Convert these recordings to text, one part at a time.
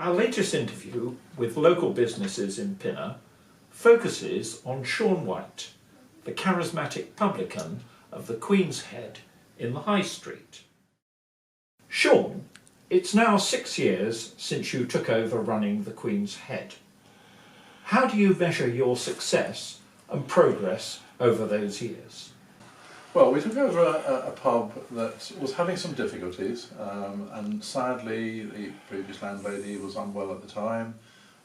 Our latest interview with local businesses in Pinner focuses on Sean White, the charismatic publican of the Queen's Head in the High Street. Sean, it's now 6 years since you took over running the Queen's Head. How do you measure your success and progress over those years? Well, we took over a pub that was having some difficulties, and sadly the previous landlady was unwell at the time.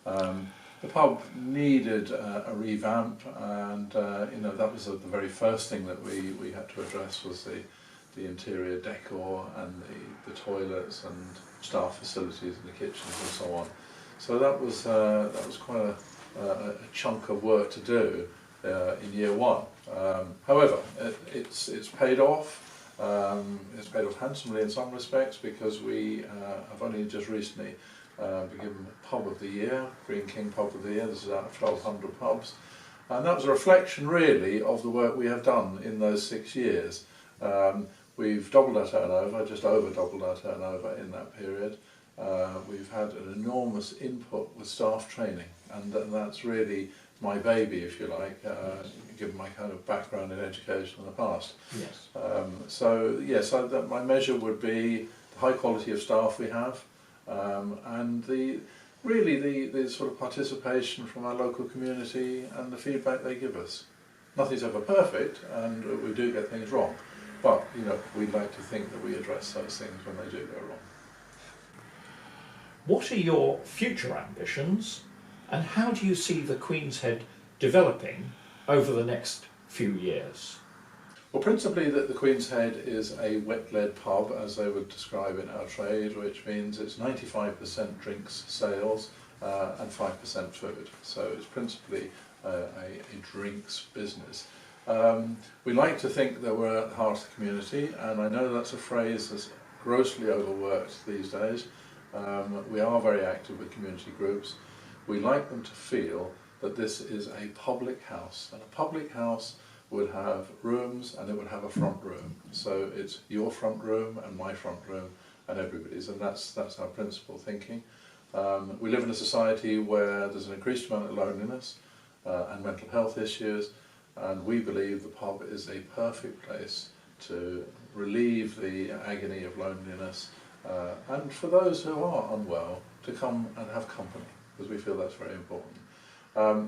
The pub needed a revamp, and that was the very first thing that we had to address was the interior decor and the toilets and staff facilities and the kitchens and so on. So that was quite a chunk of work to do in year one. However, it's paid off. It's paid off handsomely in some respects, because we have only just recently been given Pub of the Year, Green King Pub of the Year. This is out of 1,200 pubs, and that was a reflection really of the work we have done in those 6 years. We've doubled our turnover, just over doubled our turnover in that period. We've had an enormous input with staff training, and that's really my baby, if you like, given my kind of background in education in the past. Yes. So my measure would be the high quality of staff we have, and the sort of participation from our local community and the feedback they give us. Nothing's ever perfect, and we do get things wrong, but we'd like to think that we address those things when they do go wrong. What are your future ambitions, and how do you see the Queen's Head developing over the next few years? Well, principally the Queen's Head is a wet-led pub, as they would describe in our trade, which means it's 95% drinks sales and 5% food. So it's principally a drinks business. We like to think that we're at the heart of the community, and I know that's a phrase that's grossly overworked these days. We are very active with community groups. We like them to feel that this is a public house, and a public house would have rooms and it would have a front room. So it's your front room and my front room and everybody's, and that's our principal thinking. We live in a society where there's an increased amount of loneliness and mental health issues, and we believe the pub is a perfect place to relieve the agony of loneliness, and for those who are unwell to come and have company, because we feel that's very important.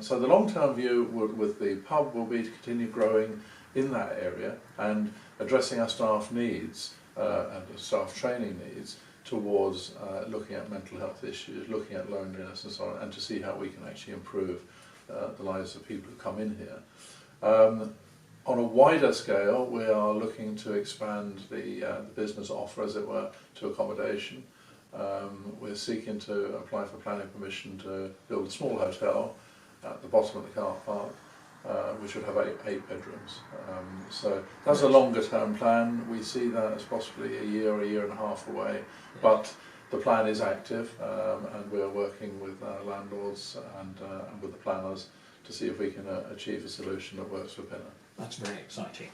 So the long-term view with the pub will be to continue growing in that area and addressing our staff needs and the staff training needs towards looking at mental health issues, looking at loneliness and so on, and to see how we can actually improve the lives of people who come in here. On a wider scale, we are looking to expand the business offer, as it were, to accommodation. We're seeking to apply for planning permission to build a small hotel at the bottom of the car park, which would have eight bedrooms. So that's a longer term plan. We see that as possibly a year and a half away, but the plan is active, and we're working with our landlords and with the planners to see if we can achieve a solution that works for Pinner. That's very exciting.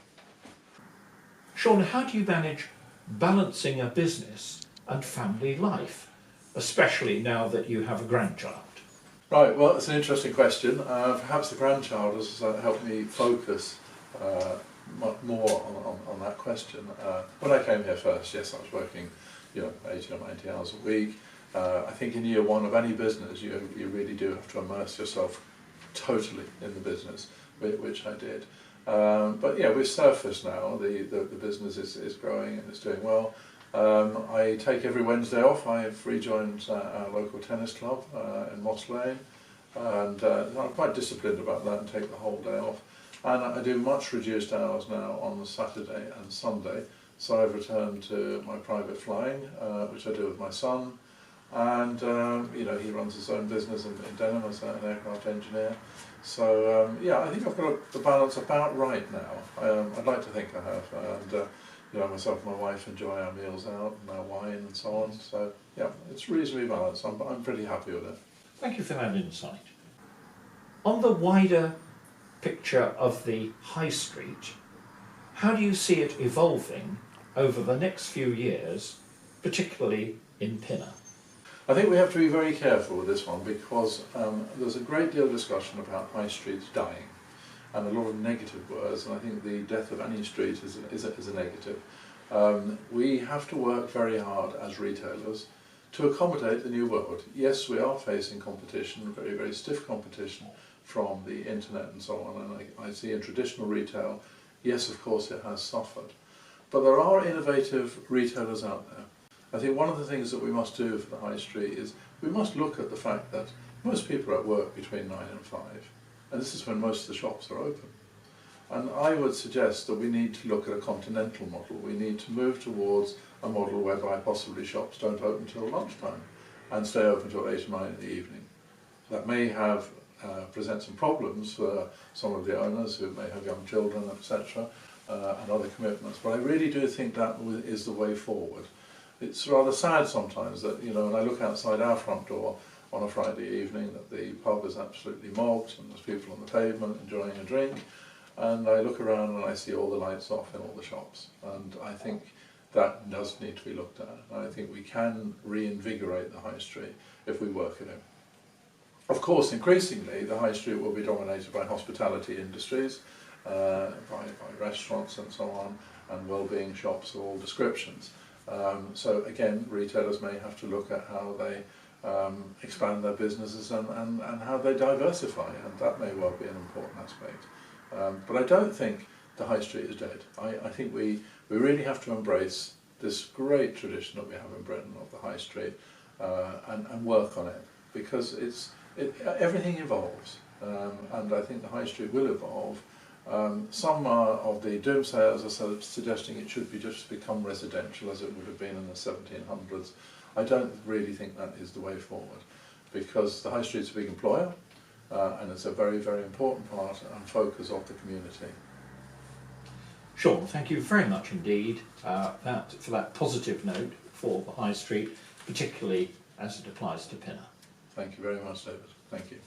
Sean, how do you manage balancing a business and family life, especially now that you have a grandchild? Right, well, it's an interesting question. Perhaps the grandchild has helped me focus much more on that question. When I came here first, yes, I was working 80 or 90 hours a week. I think in year one of any business, you really do have to immerse yourself totally in the business, which I did. But yeah, we've surfaced now. The business is growing and it's doing well. I take every Wednesday off. I've rejoined our local tennis club in Moss Lane, and I'm quite disciplined about that and take the whole day off. And I do much reduced hours now on Saturday and Sunday. So I've returned to my private flying, which I do with my son, and he runs his own business in Denham as an aircraft engineer. So yeah, I think I've got the balance about right now. I'd like to think I have, and myself and my wife enjoy our meals out and our wine and so on. So yeah, it's reasonably balanced. I'm pretty happy with it. Thank you for that insight. On the wider picture of the High Street, how do you see it evolving over the next few years, particularly in Pinner? I think we have to be very careful with this one because there's a great deal of discussion about high streets dying and a lot of negative words, and I think the death of any street is a negative. We have to work very hard as retailers to accommodate the new world. Yes, we are facing competition, very, very stiff competition from the internet and so on, and I see in traditional retail, yes, of course it has suffered. But there are innovative retailers out there. I think one of the things that we must do for the high street is we must look at the fact that most people are at work between 9 and 5, and this is when most of the shops are open. And I would suggest that we need to look at a continental model. We need to move towards a model whereby possibly shops don't open till lunchtime and stay open till 8 or 9 in the evening. That may have present some problems for some of the owners who may have young children, etc., and other commitments. But I really do think that is the way forward. It's rather sad sometimes that, you know, when I look outside our front door on a Friday evening, that the pub is absolutely mobbed and there's people on the pavement enjoying a drink, and I look around and I see all the lights off in all the shops, and I think that does need to be looked at. And I think we can reinvigorate the high street if we work at it. Of course, increasingly, the high street will be dominated by hospitality industries, by restaurants and so on, and well-being shops of all descriptions. So again, retailers may have to look at how they expand their businesses and how they diversify, and that may well be an important aspect. But I don't think the high street is dead. I think we really have to embrace this great tradition that we have in Britain of the high street and work on it, because everything evolves, and I think the high street will evolve. Some of the doomsayers are suggesting it should just become residential as it would have been in the 1700s. I don't really think that is the way forward, because the high street's a big employer, and it's a very, very important part and focus of the community. Sean, thank you very much indeed for that positive note for the high street, particularly as it applies to Pinner. Thank you very much, David. Thank you.